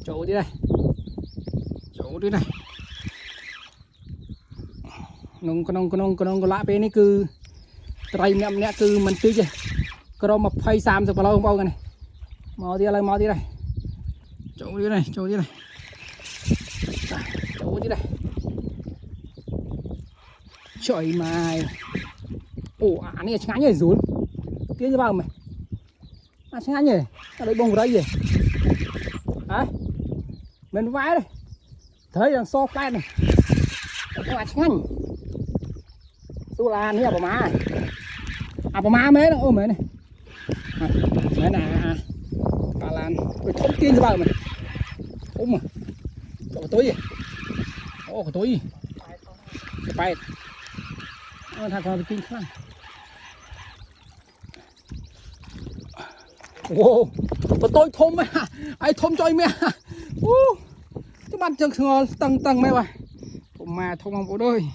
chỗ đi đây, chỗ đi đây. Nông có lạ bên này cứ trai nhậm nè cứ mình tươi chứ, có mà phay xàm rồi bao lâu không bao này, mò đi đây, chỗ đi đây, chỗ đi đây, chỗ đi đây, trời mày, ồ anh này ngắn nhỉ rún, kia như bao mày, ngắn nhỉ, cái đấy bông của đây gì, đấy, mình vãi đây, thấy là so cái này, ngắn. Tu là này bà má mấy nó ôm mấy này mấy này bà lan tôi thông tin cho bà mày ôm mà cậu tối gì ô cậu tối gì bay thằng con kinh khăn wow tôi thôm mày ai thôm cho anh mẹ cái bạn chẳng tầng mấy vậy mà thôm bằng bộ đôi